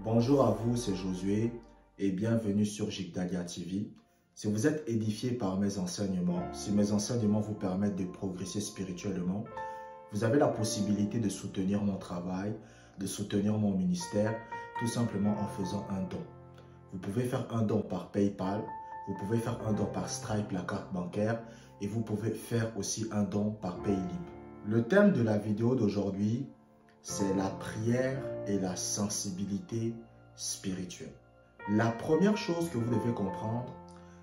Bonjour à vous, c'est Josué et bienvenue sur Jigdalia TV. Si vous êtes édifié par mes enseignements, si mes enseignements vous permettent de progresser spirituellement, vous avez la possibilité de soutenir mon travail, de soutenir mon ministère, tout simplement en faisant un don. Vous pouvez faire un don par PayPal, vous pouvez faire un don par Stripe, la carte bancaire, et vous pouvez faire aussi un don par Paylib. Le thème de la vidéo d'aujourd'hui, c'est la prière et la sensibilité spirituelle. La première chose que vous devez comprendre,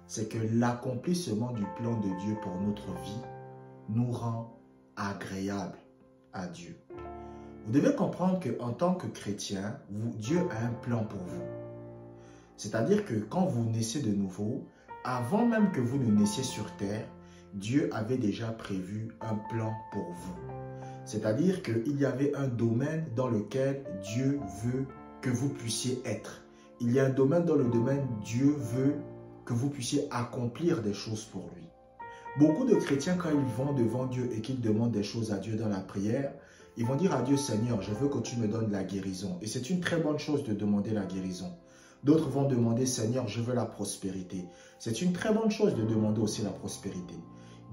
c'est que l'accomplissement du plan de Dieu pour notre vie nous rend agréable à Dieu. Vous devez comprendre qu'en tant que chrétien, Dieu a un plan pour vous. C'est-à-dire que quand vous naissez de nouveau, avant même que vous ne naissiez sur terre, Dieu avait déjà prévu un plan pour vous. C'est-à-dire qu'il y avait un domaine dans lequel Dieu veut que vous puissiez être. Il y a un domaine dans le domaine Dieu veut que vous puissiez accomplir des choses pour lui. Beaucoup de chrétiens, quand ils vont devant Dieu et qu'ils demandent des choses à Dieu dans la prière, ils vont dire à Dieu, Seigneur, je veux que tu me donnes la guérison. Et c'est une très bonne chose de demander la guérison. D'autres vont demander, Seigneur, je veux la prospérité. C'est une très bonne chose de demander aussi la prospérité.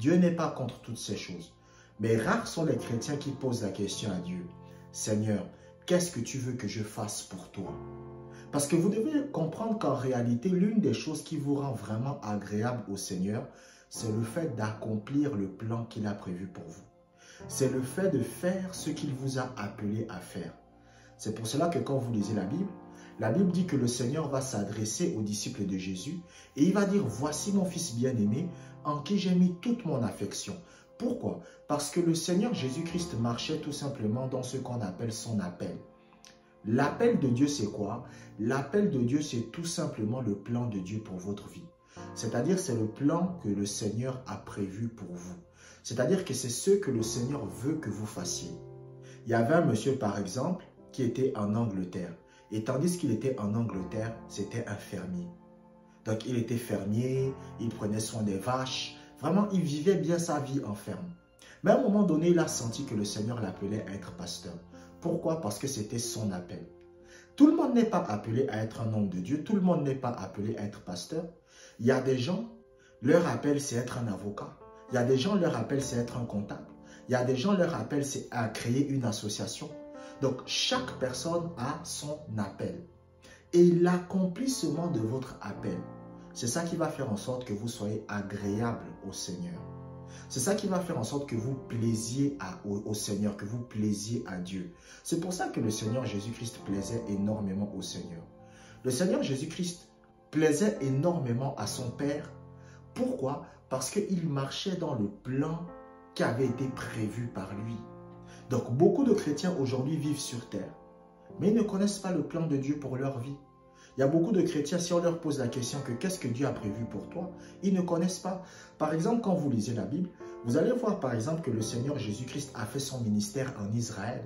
Dieu n'est pas contre toutes ces choses. Mais rares sont les chrétiens qui posent la question à Dieu. Seigneur, qu'est-ce que tu veux que je fasse pour toi? Parce que vous devez comprendre qu'en réalité, l'une des choses qui vous rend vraiment agréable au Seigneur, c'est le fait d'accomplir le plan qu'il a prévu pour vous. C'est le fait de faire ce qu'il vous a appelé à faire. C'est pour cela que quand vous lisez la Bible dit que le Seigneur va s'adresser aux disciples de Jésus et il va dire, voici mon fils bien-aimé en qui j'ai mis toute mon affection. Pourquoi? Parce que le Seigneur Jésus-Christ marchait tout simplement dans ce qu'on appelle son appel. L'appel de Dieu, c'est quoi? L'appel de Dieu, c'est tout simplement le plan de Dieu pour votre vie. C'est-à-dire, c'est le plan que le Seigneur a prévu pour vous. C'est-à-dire que c'est ce que le Seigneur veut que vous fassiez. Il y avait un monsieur, par exemple, qui était en Angleterre. Et tandis qu'il était en Angleterre, c'était un fermier. Donc, il était fermier, il prenait soin des vaches. Vraiment, il vivait bien sa vie en ferme. Mais à un moment donné, il a senti que le Seigneur l'appelait à être pasteur. Pourquoi? Parce que c'était son appel. Tout le monde n'est pas appelé à être un homme de Dieu. Tout le monde n'est pas appelé à être pasteur. Il y a des gens, leur appel, c'est être un avocat. Il y a des gens, leur appel, c'est être un comptable. Il y a des gens, leur appel, c'est à créer une association. Donc, chaque personne a son appel. Et l'accomplissement de votre appel, c'est ça qui va faire en sorte que vous soyez agréable au Seigneur. C'est ça qui va faire en sorte que vous plaisiez au Seigneur, que vous plaisiez à Dieu. C'est pour ça que le Seigneur Jésus-Christ plaisait énormément au Seigneur. Le Seigneur Jésus-Christ plaisait énormément à son Père. Pourquoi? Parce qu'il marchait dans le plan qui avait été prévu par lui. Donc, beaucoup de chrétiens aujourd'hui vivent sur terre, mais ils ne connaissent pas le plan de Dieu pour leur vie. Il y a beaucoup de chrétiens, si on leur pose la question que qu'est-ce que Dieu a prévu pour toi, ils ne connaissent pas. Par exemple, quand vous lisez la Bible, vous allez voir par exemple que le Seigneur Jésus-Christ a fait son ministère en Israël.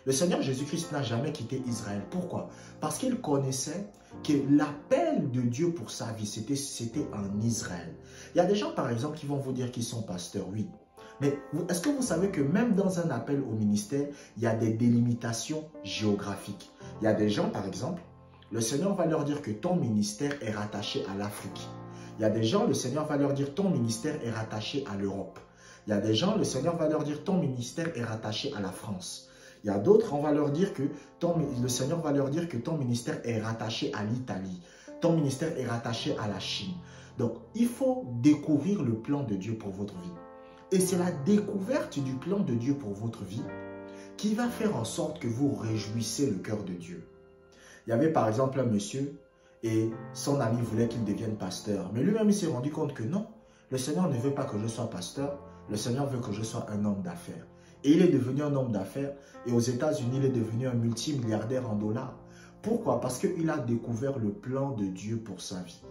Le Seigneur Jésus-Christ n'a jamais quitté Israël. Pourquoi? Parce qu'il connaissait que l'appel de Dieu pour sa vie, c'était en Israël. Il y a des gens par exemple qui vont vous dire qu'ils sont pasteurs, oui. Mais est-ce que vous savez que même dans un appel au ministère, il y a des délimitations géographiques? Il y a des gens par exemple, le Seigneur va leur dire que ton ministère est rattaché à l'Afrique. Il y a des gens, le Seigneur va leur dire ton ministère est rattaché à l'Europe. Il y a des gens, le Seigneur va leur dire ton ministère est rattaché à la France. Il y a d'autres, on va leur dire que le Seigneur va leur dire que ton ministère est rattaché à l'Italie. Ton ministère est rattaché à la Chine. Donc, il faut découvrir le plan de Dieu pour votre vie. Et c'est la découverte du plan de Dieu pour votre vie qui va faire en sorte que vous réjouissez le cœur de Dieu. Il y avait par exemple un monsieur et son ami voulait qu'il devienne pasteur. Mais lui-même, il s'est rendu compte que non, le Seigneur ne veut pas que je sois pasteur. Le Seigneur veut que je sois un homme d'affaires. Et il est devenu un homme d'affaires. Et aux États-Unis, il est devenu un multimilliardaire en dollars. Pourquoi? Parce qu'il a découvert le plan de Dieu pour sa vie.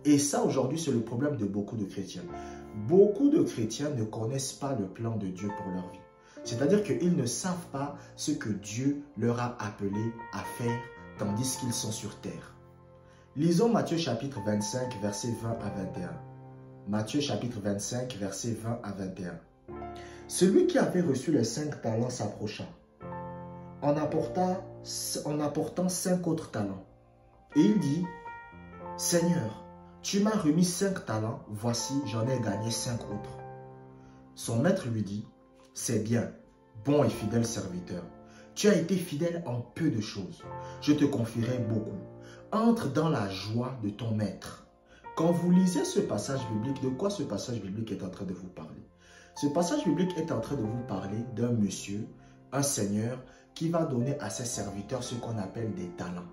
Et ça, aujourd'hui, c'est le problème de beaucoup de chrétiens. Beaucoup de chrétiens ne connaissent pas le plan de Dieu pour leur vie. C'est-à-dire qu'ils ne savent pas ce que Dieu leur a appelé à faire tandis qu'ils sont sur terre. Lisons Matthieu chapitre 25, versets 20 à 21. Matthieu chapitre 25, versets 20 à 21. Celui qui avait reçu les 5 talents s'approcha en apportant 5 autres talents. Et il dit, Seigneur, tu m'as remis 5 talents, voici, j'en ai gagné 5 autres. Son maître lui dit, c'est bien, bon et fidèle serviteur. Tu as été fidèle en peu de choses. Je te confierai beaucoup. Entre dans la joie de ton maître. Quand vous lisez ce passage biblique, de quoi ce passage biblique est en train de vous parler? Ce passage biblique est en train de vous parler d'un monsieur, un seigneur, qui va donner à ses serviteurs ce qu'on appelle des talents.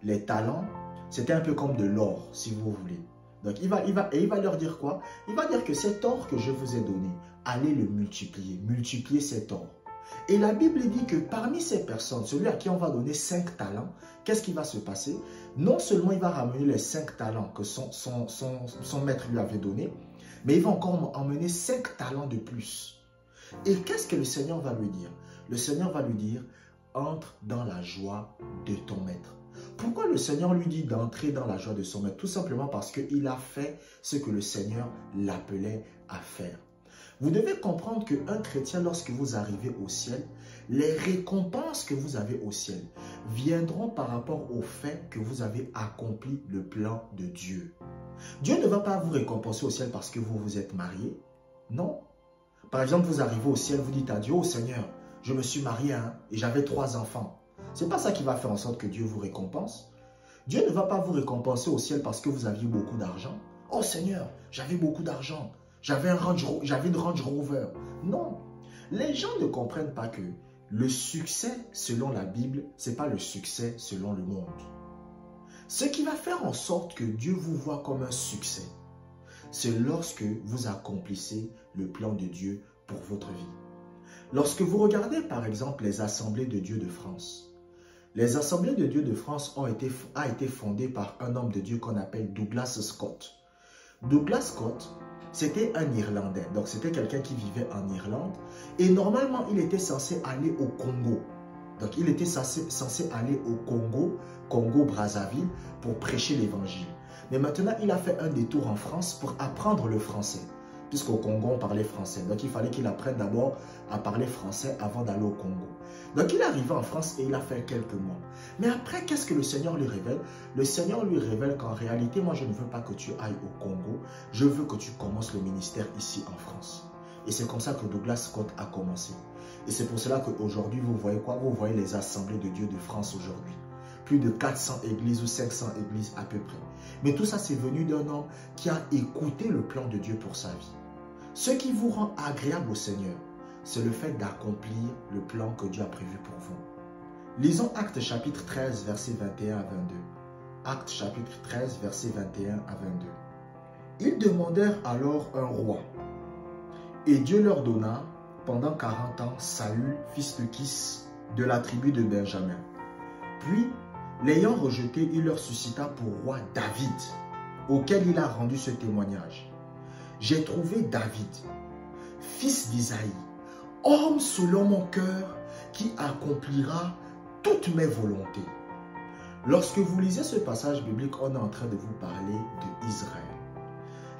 Les talents, c'était un peu comme de l'or, si vous voulez. Donc, il va leur dire quoi? Il va dire que cet or que je vous ai donné, allez le multiplier, multiplier cet or. Et la Bible dit que parmi ces personnes, celui à qui on va donner 5 talents, qu'est-ce qui va se passer? Non seulement il va ramener les 5 talents que son maître lui avait donné, mais il va encore emmener 5 talents de plus. Et qu'est-ce que le Seigneur va lui dire? Le Seigneur va lui dire, entre dans la joie de ton maître. Pourquoi le Seigneur lui dit d'entrer dans la joie de son maître? Tout simplement parce qu'il a fait ce que le Seigneur l'appelait à faire. Vous devez comprendre qu'un chrétien, lorsque vous arrivez au ciel, les récompenses que vous avez au ciel viendront par rapport au fait que vous avez accompli le plan de Dieu. Dieu ne va pas vous récompenser au ciel parce que vous vous êtes marié. Non. Par exemple, vous arrivez au ciel, vous dites à Dieu, « Oh Seigneur, je me suis marié et j'avais 3 enfants. » Ce n'est pas ça qui va faire en sorte que Dieu vous récompense. Dieu ne va pas vous récompenser au ciel parce que vous aviez beaucoup d'argent. « Oh Seigneur, j'avais beaucoup d'argent. J'avais une Range Rover. » Non. Les gens ne comprennent pas que le succès selon la Bible, ce n'est pas le succès selon le monde. Ce qui va faire en sorte que Dieu vous voit comme un succès, c'est lorsque vous accomplissez le plan de Dieu pour votre vie. Lorsque vous regardez par exemple les Assemblées de Dieu de France, les Assemblées de Dieu de France ont été fondées par un homme de Dieu qu'on appelle Douglas Scott. Douglas Scott, c'était un Irlandais, donc c'était quelqu'un qui vivait en Irlande et normalement il était censé aller au Congo. Donc il était censé aller au Congo-Brazzaville pour prêcher l'évangile. Mais maintenant il a fait un détour en France pour apprendre le français. Puisqu'au Congo on parlait français. Donc il fallait qu'il apprenne d'abord à parler français avant d'aller au Congo. Donc il est arrivé en France et il a fait quelques mois. Mais après, qu'est-ce que le Seigneur lui révèle? Le Seigneur lui révèle qu'en réalité, moi je ne veux pas que tu ailles au Congo. Je veux que tu commences le ministère ici en France. Et c'est comme ça que Douglas Scott a commencé. Et c'est pour cela qu'aujourd'hui, vous voyez quoi? Vous voyez les Assemblées de Dieu de France aujourd'hui. Plus de 400 églises ou 500 églises à peu près. Mais tout ça, c'est venu d'un homme qui a écouté le plan de Dieu pour sa vie. Ce qui vous rend agréable au Seigneur, c'est le fait d'accomplir le plan que Dieu a prévu pour vous. Lisons Actes chapitre 13, versets 21 à 22. Actes chapitre 13, versets 21 à 22. Ils demandèrent alors un roi. Et Dieu leur donna, pendant 40 ans, Saül, fils de Kis, de la tribu de Benjamin. Puis, l'ayant rejeté, il leur suscita pour roi David, auquel il a rendu ce témoignage. J'ai trouvé David, fils d'Isaïe, homme selon mon cœur, qui accomplira toutes mes volontés. Lorsque vous lisez ce passage biblique, on est en train de vous parler d'Israël.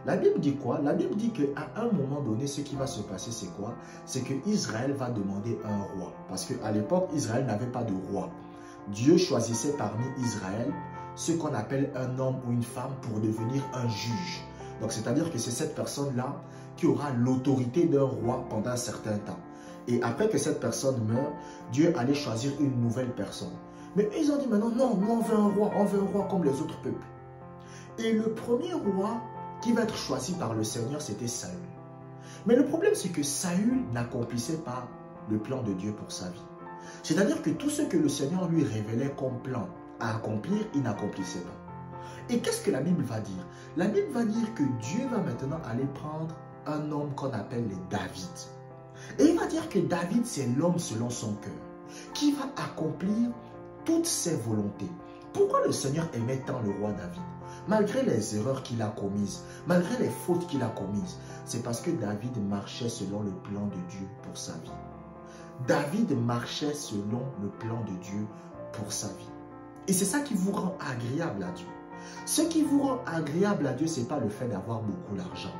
La Bible dit quoi? La Bible dit qu'à un moment donné, ce qui va se passer, c'est quoi? C'est que Israël va demander un roi. Parce qu'à l'époque, Israël n'avait pas de roi. Dieu choisissait parmi Israël ce qu'on appelle un homme ou une femme pour devenir un juge. Donc, c'est-à-dire que c'est cette personne-là qui aura l'autorité d'un roi pendant un certain temps. Et après que cette personne meurt, Dieu allait choisir une nouvelle personne. Mais ils ont dit maintenant, non, nous on veut un roi comme les autres peuples. Et le premier roi qui va être choisi par le Seigneur, c'était Saül. Mais le problème, c'est que Saül n'accomplissait pas le plan de Dieu pour sa vie. C'est-à-dire que tout ce que le Seigneur lui révélait comme plan à accomplir, il n'accomplissait pas. Et qu'est-ce que la Bible va dire? La Bible va dire que Dieu va maintenant aller prendre un homme qu'on appelle David. Et il va dire que David, c'est l'homme selon son cœur, qui va accomplir toutes ses volontés. Pourquoi le Seigneur aimait tant le roi David? Malgré les erreurs qu'il a commises, malgré les fautes qu'il a commises, c'est parce que David marchait selon le plan de Dieu pour sa vie. David marchait selon le plan de Dieu pour sa vie. Et c'est ça qui vous rend agréable à Dieu. Ce qui vous rend agréable à Dieu, ce n'est pas le fait d'avoir beaucoup d'argent.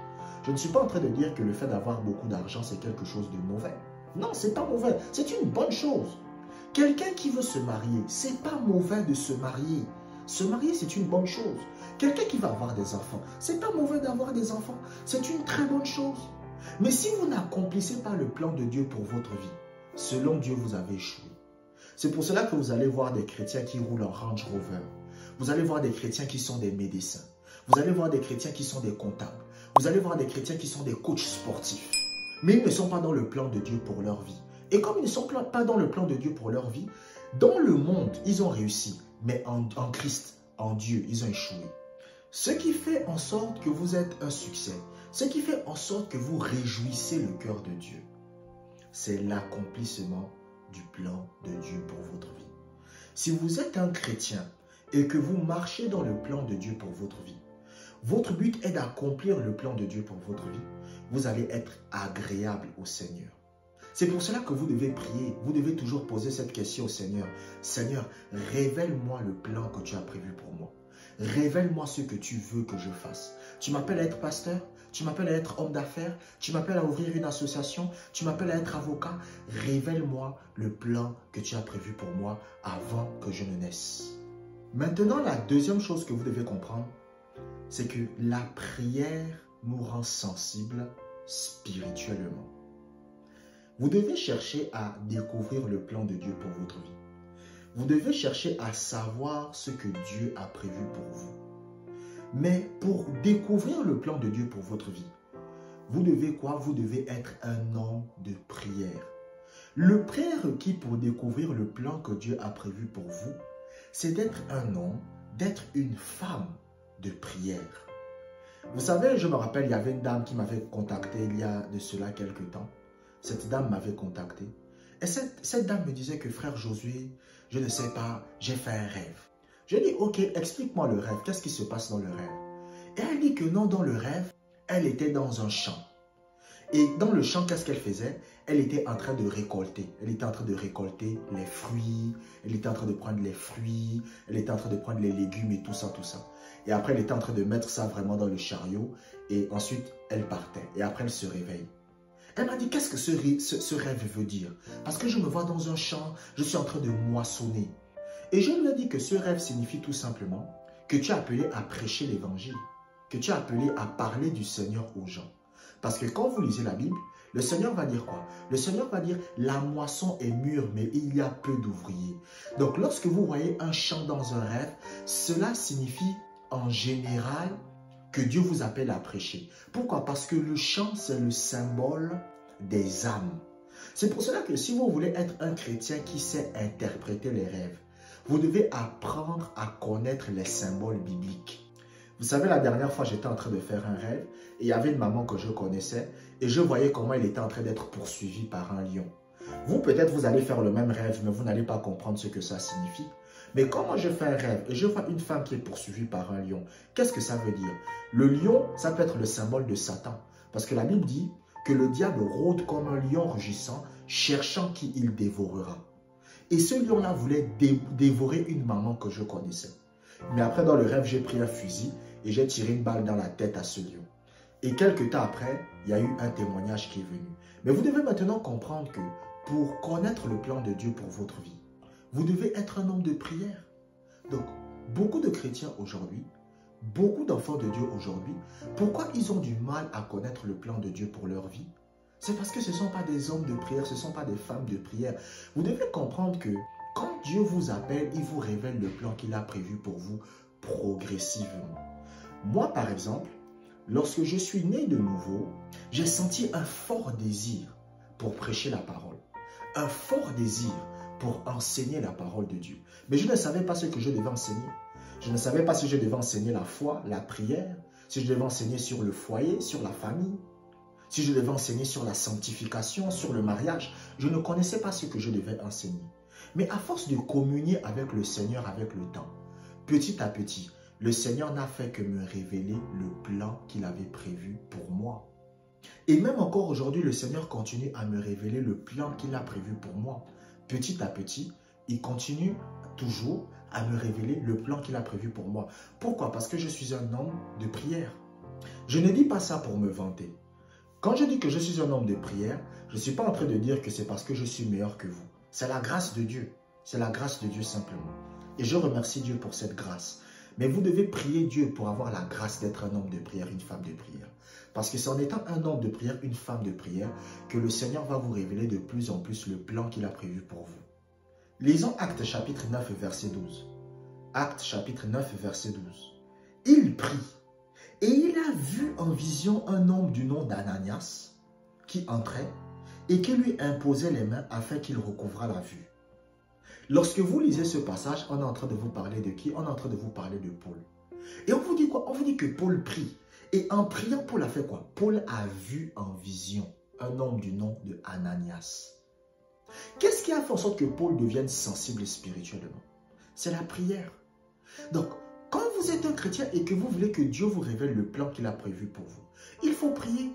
Je ne suis pas en train de dire que le fait d'avoir beaucoup d'argent, c'est quelque chose de mauvais. Non, ce n'est pas mauvais. C'est une bonne chose. Quelqu'un qui veut se marier, c'est pas mauvais de se marier. Se marier, c'est une bonne chose. Quelqu'un qui va avoir des enfants, c'est pas mauvais d'avoir des enfants. C'est une très bonne chose. Mais si vous n'accomplissez pas le plan de Dieu pour votre vie, selon Dieu, vous avez échoué. C'est pour cela que vous allez voir des chrétiens qui roulent en Range Rover. Vous allez voir des chrétiens qui sont des médecins. Vous allez voir des chrétiens qui sont des comptables. Vous allez voir des chrétiens qui sont des coachs sportifs. Mais ils ne sont pas dans le plan de Dieu pour leur vie. Et comme ils ne sont pas dans le plan de Dieu pour leur vie, dans le monde, ils ont réussi. Mais en Christ, en Dieu, ils ont échoué. Ce qui fait en sorte que vous êtes un succès, ce qui fait en sorte que vous réjouissez le cœur de Dieu, c'est l'accomplissement du plan de Dieu pour votre vie. Si vous êtes un chrétien et que vous marchez dans le plan de Dieu pour votre vie, votre but est d'accomplir le plan de Dieu pour votre vie, vous allez être agréable au Seigneur. C'est pour cela que vous devez prier, vous devez toujours poser cette question au Seigneur. Seigneur, révèle-moi le plan que tu as prévu pour moi. Révèle-moi ce que tu veux que je fasse. Tu m'appelles à être pasteur? Tu m'appelles à être homme d'affaires? Tu m'appelles à ouvrir une association? Tu m'appelles à être avocat? Révèle-moi le plan que tu as prévu pour moi avant que je ne naisse. Maintenant, la deuxième chose que vous devez comprendre, c'est que la prière nous rend sensibles spirituellement. Vous devez chercher à découvrir le plan de Dieu pour votre vie. Vous devez chercher à savoir ce que Dieu a prévu pour vous. Mais pour découvrir le plan de Dieu pour votre vie, vous devez quoi? Vous devez être un homme de prière. Le prérequis pour découvrir le plan que Dieu a prévu pour vous, c'est d'être un homme, d'être une femme de prière. Vous savez, je me rappelle, il y avait une dame qui m'avait contacté il y a de cela quelques temps. Cette dame m'avait contacté. Et cette dame me disait que frère Josué, je ne sais pas, j'ai fait un rêve. Je dis, ok, explique-moi le rêve. Qu'est-ce qui se passe dans le rêve? Et elle dit que non, dans le rêve, elle était dans un champ. Et dans le champ, qu'est-ce qu'elle faisait? Elle était en train de récolter. Elle était en train de récolter les fruits. Elle était en train de prendre les fruits. Elle était en train de prendre les légumes et tout ça, tout ça. Et après, elle était en train de mettre ça vraiment dans le chariot. Et ensuite, elle partait. Et après, elle se réveille. Elle m'a dit, qu'est-ce que ce rêve veut dire? Parce que je me vois dans un champ, je suis en train de moissonner. Et je lui ai dit que ce rêve signifie tout simplement que tu es appelé à prêcher l'évangile, que tu es appelé à parler du Seigneur aux gens. Parce que quand vous lisez la Bible, le Seigneur va dire quoi? Le Seigneur va dire, la moisson est mûre, mais il y a peu d'ouvriers. Donc lorsque vous voyez un champ dans un rêve, cela signifie en général que Dieu vous appelle à prêcher. Pourquoi? Parce que le chant, c'est le symbole des âmes. C'est pour cela que si vous voulez être un chrétien qui sait interpréter les rêves, vous devez apprendre à connaître les symboles bibliques. Vous savez, la dernière fois, j'étais en train de faire un rêve et il y avait une maman que je connaissais et je voyais comment elle était en train d'être poursuivie par un lion. Vous, peut-être, vous allez faire le même rêve, mais vous n'allez pas comprendre ce que ça signifie. Mais quand moi je fais un rêve et je vois une femme qui est poursuivie par un lion, qu'est-ce que ça veut dire? Le lion, ça peut être le symbole de Satan. Parce que la Bible dit que le diable rôde comme un lion rugissant, cherchant qui il dévorera. Et ce lion-là voulait dévorer une maman que je connaissais. Mais après, dans le rêve, j'ai pris un fusil et j'ai tiré une balle dans la tête à ce lion. Et quelques temps après, il y a eu un témoignage qui est venu. Mais vous devez maintenant comprendre que pour connaître le plan de Dieu pour votre vie, vous devez être un homme de prière. Donc, beaucoup de chrétiens aujourd'hui, beaucoup d'enfants de Dieu aujourd'hui, pourquoi ils ont du mal à connaître le plan de Dieu pour leur vie? C'est parce que ce ne sont pas des hommes de prière, ce ne sont pas des femmes de prière. Vous devez comprendre que quand Dieu vous appelle, il vous révèle le plan qu'il a prévu pour vous progressivement. Moi, par exemple, lorsque je suis né de nouveau, j'ai senti un fort désir pour prêcher la parole. Un fort désir pour enseigner la parole de Dieu. Mais je ne savais pas ce que je devais enseigner. Je ne savais pas si je devais enseigner la foi, la prière, si je devais enseigner sur le foyer, sur la famille, si je devais enseigner sur la sanctification, sur le mariage. Je ne connaissais pas ce que je devais enseigner. Mais à force de communier avec le Seigneur avec le temps, petit à petit, le Seigneur n'a fait que me révéler le plan qu'il avait prévu pour moi. Et même encore aujourd'hui, le Seigneur continue à me révéler le plan qu'il a prévu pour moi. Petit à petit, il continue toujours à me révéler le plan qu'il a prévu pour moi. Pourquoi? Parce que je suis un homme de prière. Je ne dis pas ça pour me vanter. Quand je dis que je suis un homme de prière, je ne suis pas en train de dire que c'est parce que je suis meilleur que vous. C'est la grâce de Dieu. C'est la grâce de Dieu simplement. Et je remercie Dieu pour cette grâce. Mais vous devez prier Dieu pour avoir la grâce d'être un homme de prière, une femme de prière. Parce que c'est en étant un homme de prière, une femme de prière, que le Seigneur va vous révéler de plus en plus le plan qu'il a prévu pour vous. Lisons Actes chapitre 9, verset 12. Actes chapitre 9, verset 12. Il prie, et il a vu en vision un homme du nom d'Ananias qui entrait et qui lui imposait les mains afin qu'il recouvrât la vue. Lorsque vous lisez ce passage, on est en train de vous parler de qui? On est en train de vous parler de Paul. Et on vous dit quoi? On vous dit que Paul prie. Et en priant, Paul a fait quoi? Paul a vu en vision un homme du nom de Ananias. Qu'est-ce qui a fait en sorte que Paul devienne sensible spirituellement? C'est la prière. Donc, quand vous êtes un chrétien et que vous voulez que Dieu vous révèle le plan qu'il a prévu pour vous, il faut prier.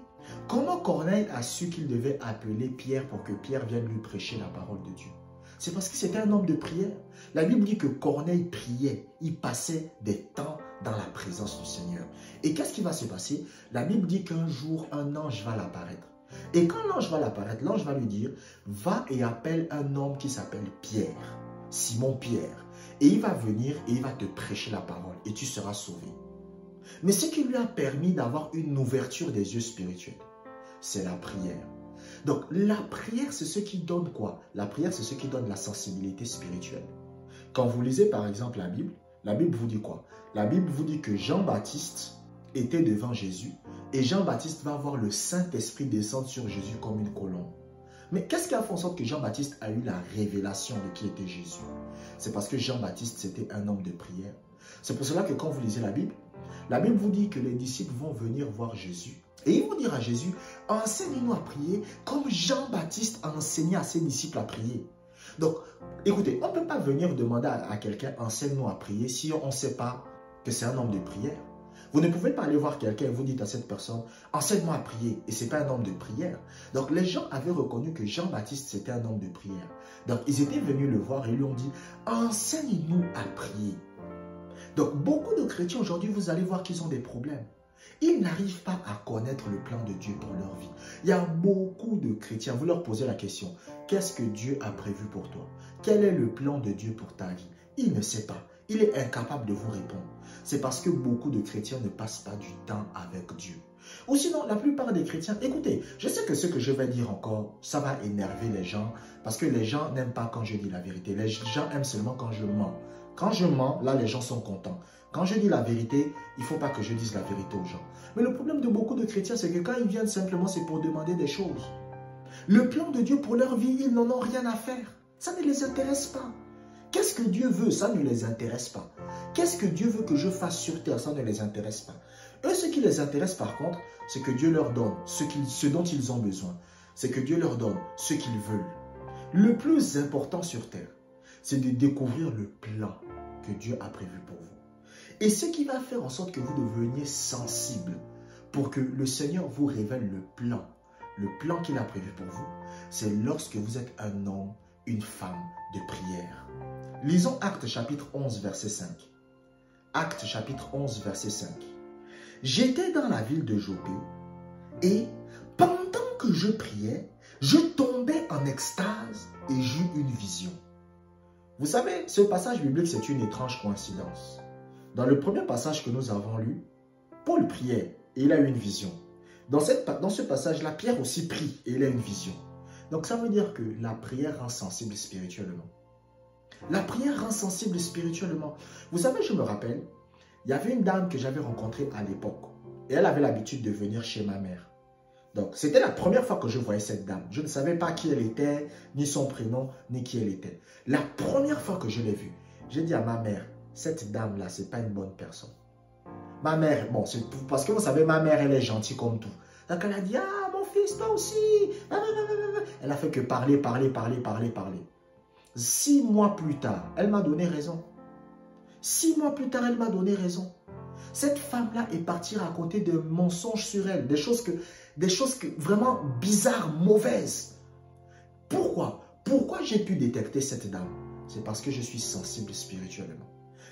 Comment Corneille a su qu'il devait appeler Pierre pour que Pierre vienne lui prêcher la parole de Dieu? C'est parce que c'était un homme de prière. La Bible dit que Corneille priait. Il passait des temps dans la présence du Seigneur. Et qu'est-ce qui va se passer? La Bible dit qu'un jour, un ange va l'apparaître. Et quand l'ange va l'apparaître, l'ange va lui dire, va et appelle un homme qui s'appelle Pierre, Simon Pierre. Et il va venir et il va te prêcher la parole et tu seras sauvé. Mais ce qui lui a permis d'avoir une ouverture des yeux spirituels, c'est la prière. Donc, la prière, c'est ce qui donne quoi? La prière, c'est ce qui donne la sensibilité spirituelle. Quand vous lisez par exemple la Bible vous dit quoi? La Bible vous dit que Jean-Baptiste était devant Jésus et Jean-Baptiste va voir le Saint-Esprit descendre sur Jésus comme une colombe. Mais qu'est-ce qui a fait en sorte que Jean-Baptiste a eu la révélation de qui était Jésus? C'est parce que Jean-Baptiste, c'était un homme de prière. C'est pour cela que quand vous lisez la Bible vous dit que les disciples vont venir voir Jésus. Et ils vont dire à Jésus, enseigne-nous à prier comme Jean-Baptiste a enseigné à ses disciples à prier. Donc, écoutez, on ne peut pas venir demander à quelqu'un, enseigne-nous à prier si on ne sait pas que c'est un homme de prière. Vous ne pouvez pas aller voir quelqu'un et vous dites à cette personne, enseigne-moi à prier. Et ce n'est pas un homme de prière. Donc, les gens avaient reconnu que Jean-Baptiste, c'était un homme de prière. Donc, ils étaient venus le voir et lui ont dit, enseigne-nous à prier. Donc, beaucoup de chrétiens aujourd'hui, vous allez voir qu'ils ont des problèmes. Ils n'arrivent pas à connaître le plan de Dieu pour leur vie. Il y a beaucoup de chrétiens, vous leur posez la question, qu'est-ce que Dieu a prévu pour toi? Quel est le plan de Dieu pour ta vie? Il ne sait pas. Il est incapable de vous répondre. C'est parce que beaucoup de chrétiens ne passent pas du temps avec Dieu. Ou sinon, la plupart des chrétiens, écoutez, je sais que ce que je vais dire encore, ça va énerver les gens, parce que les gens n'aiment pas quand je dis la vérité. Les gens aiment seulement quand je mens. Quand je mens, là, les gens sont contents. Quand je dis la vérité, il ne faut pas que je dise la vérité aux gens. Mais le problème de beaucoup de chrétiens, c'est que quand ils viennent simplement, c'est pour demander des choses. Le plan de Dieu pour leur vie, ils n'en ont rien à faire. Ça ne les intéresse pas. Qu'est-ce que Dieu veut? Ça ne les intéresse pas. Qu'est-ce que Dieu veut que je fasse sur terre? Ça ne les intéresse pas. Eux, ce qui les intéresse par contre, c'est que Dieu leur donne ce dont ils ont besoin. C'est que Dieu leur donne ce qu'ils veulent. Le plus important sur terre, c'est de découvrir le plan que Dieu a prévu pour vous. Et ce qui va faire en sorte que vous deveniez sensible pour que le Seigneur vous révèle le plan qu'il a prévu pour vous, c'est lorsque vous êtes un homme, une femme de prière. Lisons Actes chapitre 11, verset 5. Actes chapitre 11, verset 5. J'étais dans la ville de Jopé et pendant que je priais, je tombais en extase et j'eus une vision. Vous savez, ce passage biblique, c'est une étrange coïncidence. Dans le premier passage que nous avons lu, Paul priait et il a eu une vision. Dans ce passage-là, Pierre aussi prie et il a une vision. Donc ça veut dire que la prière rend sensible spirituellement. La prière rend sensible spirituellement. Vous savez, je me rappelle, il y avait une dame que j'avais rencontrée à l'époque. Et elle avait l'habitude de venir chez ma mère. Donc, c'était la première fois que je voyais cette dame. Je ne savais pas qui elle était, ni son prénom, ni qui elle était. La première fois que je l'ai vue, j'ai dit à ma mère, cette dame-là, ce n'est pas une bonne personne. Ma mère, bon, c'est parce que vous savez, ma mère, elle est gentille comme tout. Donc, elle a dit, ah, mon fils, toi aussi. Elle a fait que parler. 6 mois plus tard, elle m'a donné raison. 6 mois plus tard, elle m'a donné raison. Cette femme-là est partie raconter des mensonges sur elle, des choses vraiment bizarres, mauvaises. Pourquoi? Pourquoi j'ai pu détecter cette dame? C'est parce que je suis sensible spirituellement.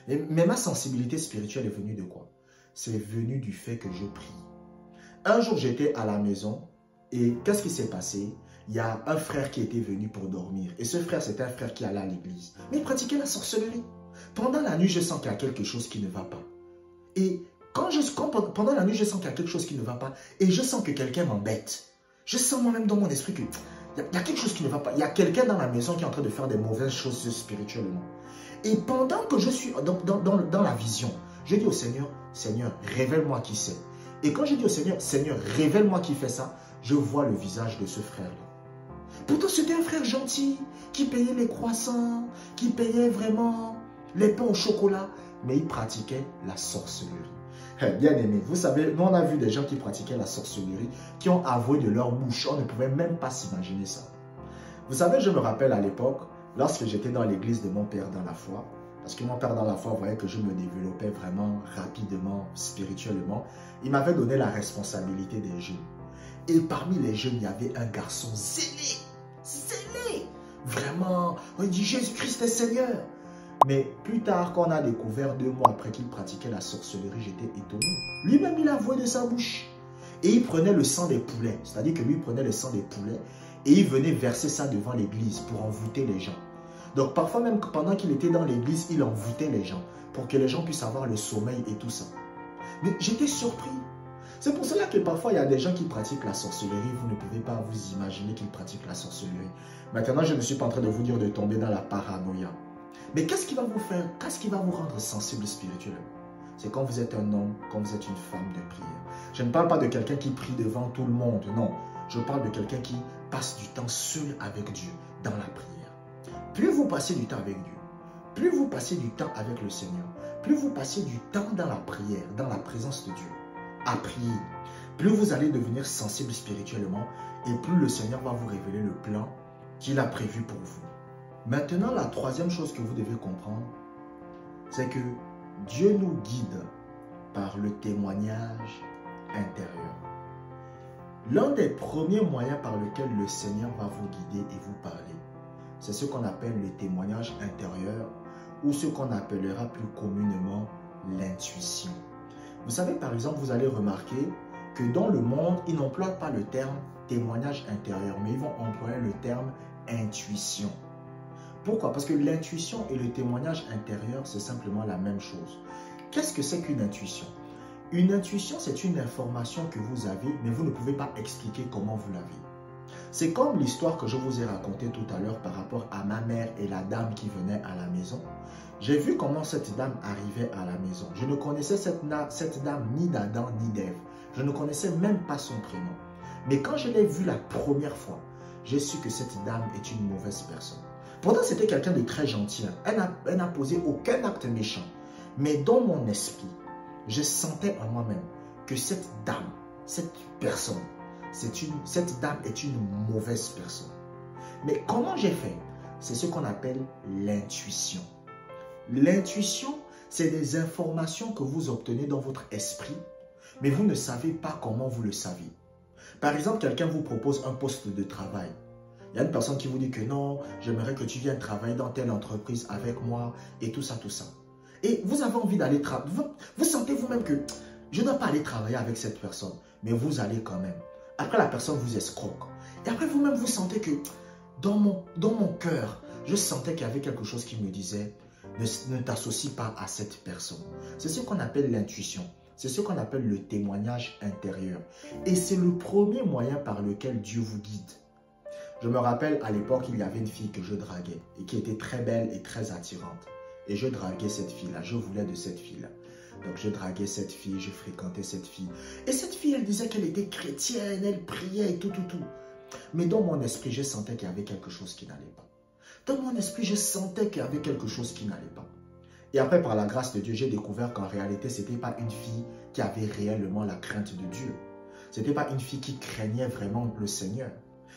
Mais ma sensibilité spirituelle est venue de quoi? C'est venu du fait que je prie. Un jour, j'étais à la maison et qu'est-ce qui s'est passé? il y a un frère qui était venu pour dormir. Et ce frère, c'était un frère qui allait à l'église. Mais il pratiquait la sorcellerie. Pendant la nuit, je sens qu'il y a quelque chose qui ne va pas. Et pendant la nuit, je sens qu'il y a quelque chose qui ne va pas. Et je sens que quelqu'un m'embête. Je sens moi-même dans mon esprit qu'il y a quelque chose qui ne va pas. Il y a quelqu'un dans la maison qui est en train de faire des mauvaises choses spirituellement. Et pendant que je suis dans la vision, je dis au Seigneur, Seigneur, révèle-moi qui c'est. Et quand je dis au Seigneur, Seigneur, révèle-moi qui fait ça, je vois le visage de ce frère-là. Pourtant, c'était un frère gentil, qui payait les croissants, qui payait vraiment les pains au chocolat, mais il pratiquait la sorcellerie. Bien aimé, vous savez, nous on a vu des gens qui pratiquaient la sorcellerie, qui ont avoué de leur bouche, on ne pouvait même pas s'imaginer ça. Vous savez, je me rappelle à l'époque, lorsque j'étais dans l'église de mon père dans la foi, parce que mon père dans la foi voyait que je me développais vraiment rapidement, spirituellement, il m'avait donné la responsabilité des jeunes. Et parmi les jeunes, il y avait un garçon zélé, vraiment, on dit Jésus-Christ est Seigneur. Mais plus tard, quand on a découvert 2 mois après qu'il pratiquait la sorcellerie, j'étais étonné. Lui-même, il avouait de sa bouche. Et il prenait le sang des poulets, c'est-à-dire que lui il prenait le sang des poulets et il venait verser ça devant l'église pour envoûter les gens. Donc parfois même pendant qu'il était dans l'église, il envoûtait les gens pour que les gens puissent avoir le sommeil et tout ça. Mais j'étais surpris. C'est pour cela que parfois il y a des gens qui pratiquent la sorcellerie, vous ne pouvez pas vous imaginer qu'ils pratiquent la sorcellerie. Maintenant, je ne suis pas en train de vous dire de tomber dans la paranoïa. Mais qu'est-ce qui va vous faire, qu'est-ce qui va vous rendre sensible spirituellement? C'est quand vous êtes un homme, quand vous êtes une femme de prière. Je ne parle pas de quelqu'un qui prie devant tout le monde, non. Je parle de quelqu'un qui passe du temps seul avec Dieu, dans la prière. Plus vous passez du temps avec Dieu, plus vous passez du temps avec le Seigneur, plus vous passez du temps dans la prière, dans la présence de Dieu, à prier, plus vous allez devenir sensible spirituellement et plus le Seigneur va vous révéler le plan qu'il a prévu pour vous. Maintenant, la troisième chose que vous devez comprendre, c'est que Dieu nous guide par le témoignage intérieur. L'un des premiers moyens par lequel le Seigneur va vous guider et vous parler, c'est ce qu'on appelle le témoignage intérieur ou ce qu'on appellera plus communément l'intuition. Vous savez, par exemple, vous allez remarquer que dans le monde, ils n'emploient pas le terme témoignage intérieur, mais ils vont employer le terme intuition. Pourquoi? Parce que l'intuition et le témoignage intérieur, c'est simplement la même chose. Qu'est-ce que c'est qu'une intuition? Une intuition, c'est une information que vous avez, mais vous ne pouvez pas expliquer comment vous l'avez. C'est comme l'histoire que je vous ai racontée tout à l'heure par rapport à ma mère et la dame qui venait à la maison. J'ai vu comment cette dame arrivait à la maison. Je ne connaissais cette dame ni d'Adam ni d'Ève. Je ne connaissais même pas son prénom. Mais quand je l'ai vue la première fois, j'ai su que cette dame est une mauvaise personne. Pourtant, c'était quelqu'un de très gentil. Elle n'a posé aucun acte méchant. Mais dans mon esprit, je sentais en moi-même que cette dame, cette personne, cette dame est une mauvaise personne. Mais comment j'ai fait? C'est ce qu'on appelle l'intuition. L'intuition, c'est des informations que vous obtenez dans votre esprit, mais vous ne savez pas comment vous le savez. Par exemple, quelqu'un vous propose un poste de travail. Il y a une personne qui vous dit que non, j'aimerais que tu viennes travailler dans telle entreprise avec moi et tout ça, tout ça. Et vous avez envie d'aller travailler. Vous sentez vous-même que je ne dois pas aller travailler avec cette personne, mais vous allez quand même. Après, la personne vous escroque. Et après, vous-même, vous sentez que dans mon cœur, je sentais qu'il y avait quelque chose qui me disait ne t'associe pas à cette personne. C'est ce qu'on appelle l'intuition. C'est ce qu'on appelle le témoignage intérieur. Et c'est le premier moyen par lequel Dieu vous guide. Je me rappelle, à l'époque, il y avait une fille que je draguais et qui était très belle et très attirante. Et je draguais cette fille-là, je voulais de cette fille-là. Donc je draguais cette fille, je fréquentais cette fille. Et cette fille, elle disait qu'elle était chrétienne, elle priait et tout. Mais dans mon esprit, je sentais qu'il y avait quelque chose qui n'allait pas. Dans mon esprit, je sentais qu'il y avait quelque chose qui n'allait pas. Et après, par la grâce de Dieu, j'ai découvert qu'en réalité, ce n'était pas une fille qui avait réellement la crainte de Dieu. Ce n'était pas une fille qui craignait vraiment le Seigneur.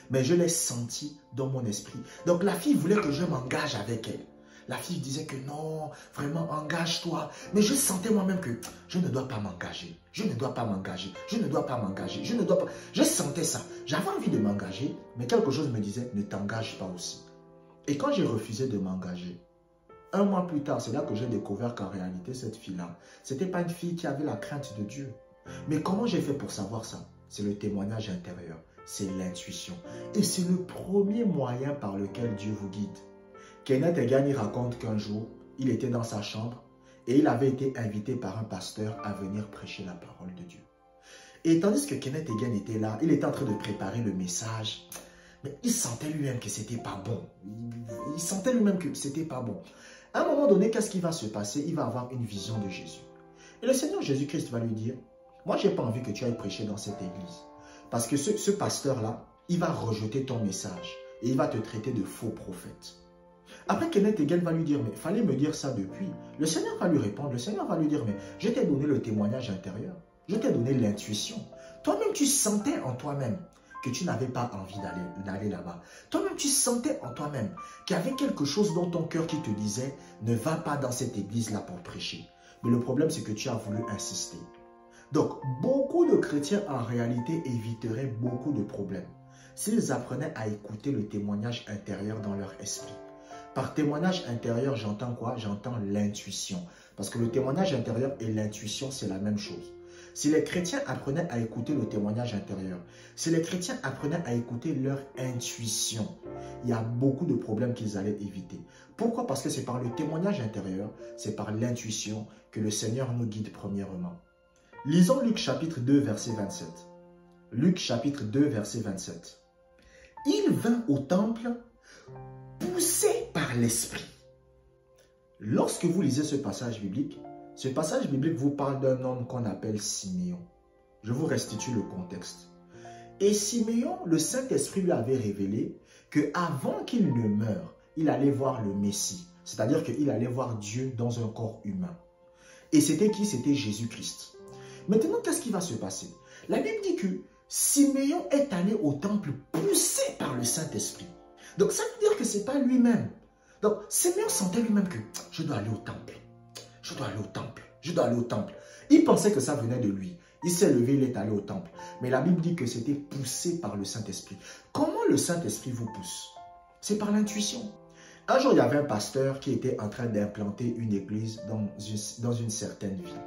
Mais je l'ai senti dans mon esprit. Donc la fille voulait que je m'engage avec elle. La fille disait que non, vraiment engage-toi. Mais je sentais moi-même que je ne dois pas m'engager. Je ne dois pas m'engager. Je ne dois pas m'engager. Je ne dois pas. Je sentais ça. J'avais envie de m'engager, mais quelque chose me disait ne t'engage pas aussi. Et quand j'ai refusé de m'engager, un mois plus tard, c'est là que j'ai découvert qu'en réalité, cette fille-là, ce n'était pas une fille qui avait la crainte de Dieu. Mais comment j'ai fait pour savoir ça? C'est le témoignage intérieur. c'est l'intuition. Et c'est le premier moyen par lequel Dieu vous guide. Kenneth Hagin, il raconte qu'un jour, il était dans sa chambre et il avait été invité par un pasteur à venir prêcher la parole de Dieu. Et tandis que Kenneth Hagin était là, il était en train de préparer le message, mais il sentait lui-même que c'était pas bon. Il sentait lui-même que c'était pas bon. À un moment donné, qu'est-ce qui va se passer? Il va avoir une vision de Jésus. Et le Seigneur Jésus-Christ va lui dire, moi, je n'ai pas envie que tu ailles prêcher dans cette église. Parce que ce pasteur-là, il va rejeter ton message et il va te traiter de faux prophète. Après, Kenneth Hagin va lui dire, mais il fallait me dire ça depuis. Le Seigneur va lui répondre, le Seigneur va lui dire, mais je t'ai donné le témoignage intérieur. Je t'ai donné l'intuition. Toi-même, tu sentais en toi-même que tu n'avais pas envie d'aller là-bas. Toi-même, tu sentais en toi-même qu'il y avait quelque chose dans ton cœur qui te disait, ne va pas dans cette église-là pour prêcher. Mais le problème, c'est que tu as voulu insister. Donc, beaucoup de chrétiens, en réalité, éviteraient beaucoup de problèmes s'ils apprenaient à écouter le témoignage intérieur dans leur esprit. Par témoignage intérieur, j'entends quoi? J'entends l'intuition. Parce que le témoignage intérieur et l'intuition, c'est la même chose. Si les chrétiens apprenaient à écouter le témoignage intérieur, si les chrétiens apprenaient à écouter leur intuition, il y a beaucoup de problèmes qu'ils allaient éviter. Pourquoi? Parce que c'est par le témoignage intérieur, c'est par l'intuition que le Seigneur nous guide premièrement. Lisons Luc chapitre 2, verset 27. Luc chapitre 2, verset 27. Il vint au temple poussé par l'Esprit. Lorsque vous lisez ce passage biblique vous parle d'un homme qu'on appelle Siméon. Je vous restitue le contexte. Et Siméon, le Saint-Esprit lui avait révélé qu'avant qu'il ne meure, il allait voir le Messie. C'est-à-dire qu'il allait voir Dieu dans un corps humain. Et c'était qui? C'était Jésus-Christ. Maintenant, qu'est-ce qui va se passer? La Bible dit que Siméon est allé au temple poussé par le Saint-Esprit. Donc, ça veut dire que ce n'est pas lui-même. Donc, Siméon sentait lui-même que je dois aller au temple. Je dois aller au temple. Je dois aller au temple. Il pensait que ça venait de lui. Il s'est levé, il est allé au temple. Mais la Bible dit que c'était poussé par le Saint-Esprit. Comment le Saint-Esprit vous pousse? C'est par l'intuition. Un jour, il y avait un pasteur qui était en train d'implanter une église dans une certaine ville.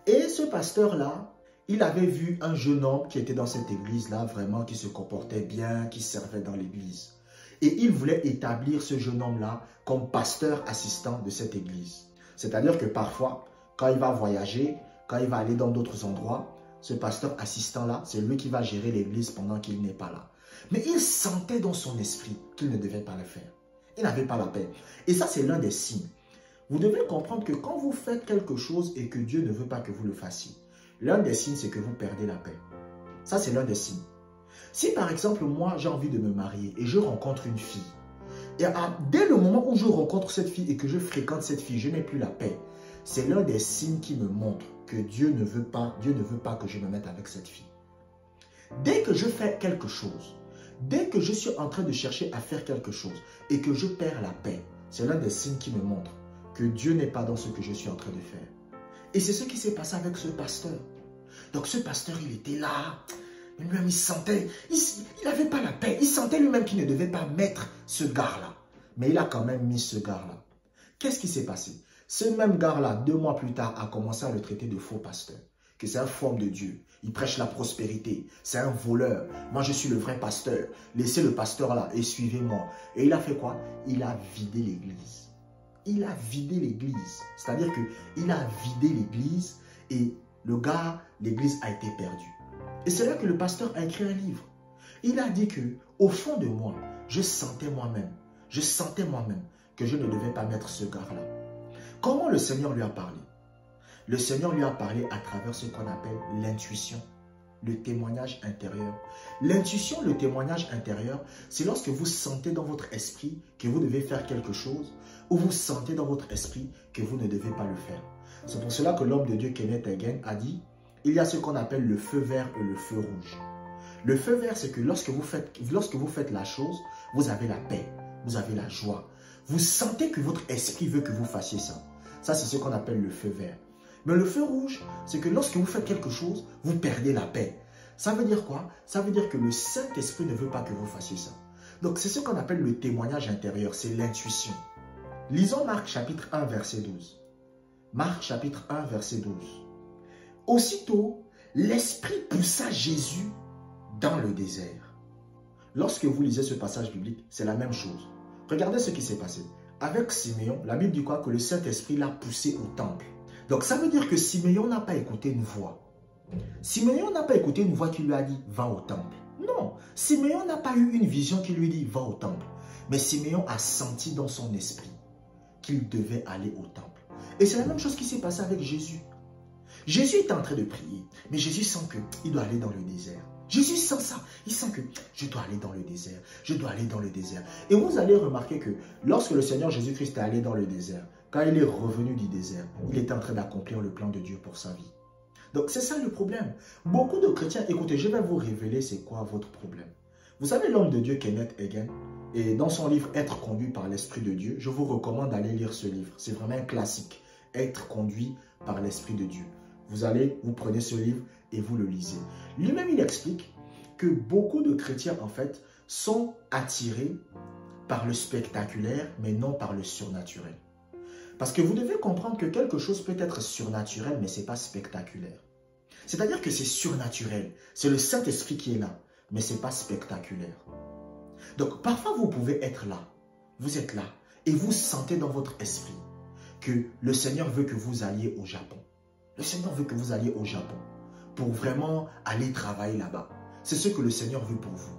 Et ce pasteur-là, il avait vu un jeune homme qui était dans cette église-là, vraiment, qui se comportait bien, qui servait dans l'église. Et il voulait établir ce jeune homme-là comme pasteur assistant de cette église. C'est-à-dire que parfois, quand il va voyager, quand il va aller dans d'autres endroits, ce pasteur assistant-là, c'est lui qui va gérer l'église pendant qu'il n'est pas là. Mais il sentait dans son esprit qu'il ne devait pas le faire. Il n'avait pas la paix. Et ça, c'est l'un des signes. Vous devez comprendre que quand vous faites quelque chose et que Dieu ne veut pas que vous le fassiez, l'un des signes, c'est que vous perdez la paix. Ça, c'est l'un des signes. Si par exemple, moi, j'ai envie de me marier et je rencontre une fille, et dès le moment où je rencontre cette fille et que je fréquente cette fille, je n'ai plus la paix. C'est l'un des signes qui me montre que Dieu ne veut pas que je me mette avec cette fille. Dès que je fais quelque chose, dès que je suis en train de chercher à faire quelque chose et que je perds la paix, c'est l'un des signes qui me montre que Dieu n'est pas dans ce que je suis en train de faire. Et c'est ce qui s'est passé avec ce pasteur. Donc ce pasteur, il était là. Lui-même, il sentait, il n'avait pas la paix. Il sentait lui-même qu'il ne devait pas mettre ce gars-là. Mais il a quand même mis ce gars-là. Qu'est-ce qui s'est passé? Ce même gars-là, 2 mois plus tard, a commencé à le traiter de faux pasteur. Que c'est un forme de Dieu. Il prêche la prospérité. C'est un voleur. Moi, je suis le vrai pasteur. Laissez le pasteur là et suivez-moi. Et il a fait quoi? Il a vidé l'église. Il a vidé l'église. C'est-à-dire qu'il a vidé l'église et le gars, l'église a été perdue. Et c'est là que le pasteur a écrit un livre. Il a dit que, au fond de moi, je sentais moi-même que je ne devais pas mettre ce gars-là. Comment le Seigneur lui a parlé? Le Seigneur lui a parlé à travers ce qu'on appelle l'intuition, le témoignage intérieur. L'intuition, le témoignage intérieur, c'est lorsque vous sentez dans votre esprit que vous devez faire quelque chose ou vous sentez dans votre esprit que vous ne devez pas le faire. C'est pour cela que l'homme de Dieu, Kenneth Hagin, a dit il y a ce qu'on appelle le feu vert et le feu rouge. Le feu vert, c'est que lorsque vous faites la chose, vous avez la paix, vous avez la joie. Vous sentez que votre esprit veut que vous fassiez ça. Ça, c'est ce qu'on appelle le feu vert. Mais le feu rouge, c'est que lorsque vous faites quelque chose, vous perdez la paix. Ça veut dire quoi? Ça veut dire que le Saint-Esprit ne veut pas que vous fassiez ça. Donc, c'est ce qu'on appelle le témoignage intérieur, c'est l'intuition. Lisons Marc chapitre 1, verset 12. Marc chapitre 1, verset 12. Aussitôt, l'Esprit poussa Jésus dans le désert. Lorsque vous lisez ce passage biblique, c'est la même chose. Regardez ce qui s'est passé. Avec Siméon, la Bible dit quoi? Que le Saint-Esprit l'a poussé au temple. Donc ça veut dire que Siméon n'a pas écouté une voix. Siméon n'a pas écouté une voix qui lui a dit « va au temple ». Non, Siméon n'a pas eu une vision qui lui dit « va au temple ». Mais Siméon a senti dans son esprit qu'il devait aller au temple. Et c'est la même chose qui s'est passée avec Jésus. Jésus est en train de prier, mais Jésus sent qu'il doit aller dans le désert. Jésus sent ça, il sent que je dois aller dans le désert, je dois aller dans le désert. Et vous allez remarquer que lorsque le Seigneur Jésus-Christ est allé dans le désert, quand il est revenu du désert, il était en train d'accomplir le plan de Dieu pour sa vie. Donc c'est ça le problème. Beaucoup de chrétiens, écoutez, je vais vous révéler c'est quoi votre problème. Vous savez l'homme de Dieu Kenneth Hagin, et dans son livre « Être conduit par l'Esprit de Dieu », je vous recommande d'aller lire ce livre. C'est vraiment un classique. Être conduit par l'Esprit de Dieu. Vous prenez ce livre et vous le lisez. Lui-même, il explique que beaucoup de chrétiens, en fait, sont attirés par le spectaculaire, mais non par le surnaturel. Parce que vous devez comprendre que quelque chose peut être surnaturel, mais ce n'est pas spectaculaire. C'est-à-dire que c'est surnaturel. C'est le Saint-Esprit qui est là, mais ce n'est pas spectaculaire. Donc, parfois, vous pouvez être là. Vous êtes là et vous sentez dans votre esprit que le Seigneur veut que vous alliez au Japon. Le Seigneur veut que vous alliez au Japon pour vraiment aller travailler là-bas. C'est ce que le Seigneur veut pour vous.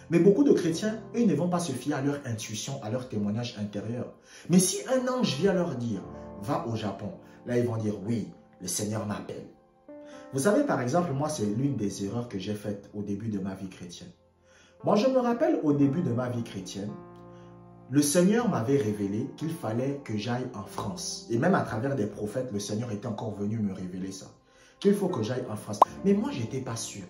Mais beaucoup de chrétiens, eux, ne vont pas se fier à leur intuition, à leur témoignage intérieur. Mais si un ange vient leur dire, va au Japon, là, ils vont dire, oui, le Seigneur m'appelle. Vous savez, par exemple, moi, c'est l'une des erreurs que j'ai faites au début de ma vie chrétienne. Moi, je me rappelle au début de ma vie chrétienne, le Seigneur m'avait révélé qu'il fallait que j'aille en France. Et même à travers des prophètes, le Seigneur était encore venu me révéler ça. Qu'il faut que j'aille en France. Mais moi, je n'étais pas sûr.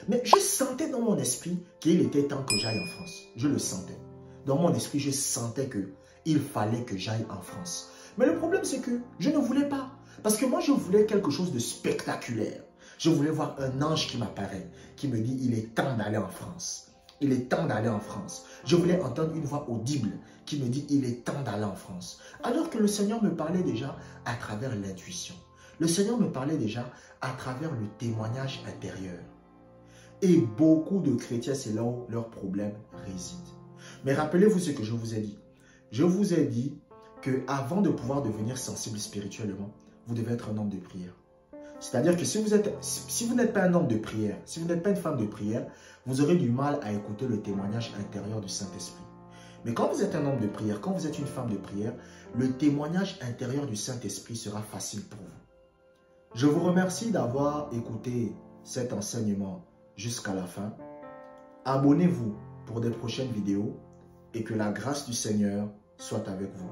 Mais je sentais dans mon esprit qu'il était temps que j'aille en France. Je le sentais. Dans mon esprit, je sentais qu'il fallait que j'aille en France. Mais le problème, c'est que je ne voulais pas. Parce que moi, je voulais quelque chose de spectaculaire. Je voulais voir un ange qui m'apparaît, qui me dit, il est temps d'aller en France. Il est temps d'aller en France. Je voulais entendre une voix audible qui me dit, il est temps d'aller en France. Alors que le Seigneur me parlait déjà à travers l'intuition. Le Seigneur me parlait déjà à travers le témoignage intérieur. Et beaucoup de chrétiens, c'est là où leur problème réside. Mais rappelez-vous ce que je vous ai dit. Je vous ai dit qu'avant de pouvoir devenir sensible spirituellement, vous devez être un homme de prière. C'est-à-dire que si vous n'êtes pas un homme de prière, si vous n'êtes pas une femme de prière, vous aurez du mal à écouter le témoignage intérieur du Saint-Esprit. Mais quand vous êtes un homme de prière, quand vous êtes une femme de prière, le témoignage intérieur du Saint-Esprit sera facile pour vous. Je vous remercie d'avoir écouté cet enseignement jusqu'à la fin. Abonnez-vous pour des prochaines vidéos et que la grâce du Seigneur soit avec vous.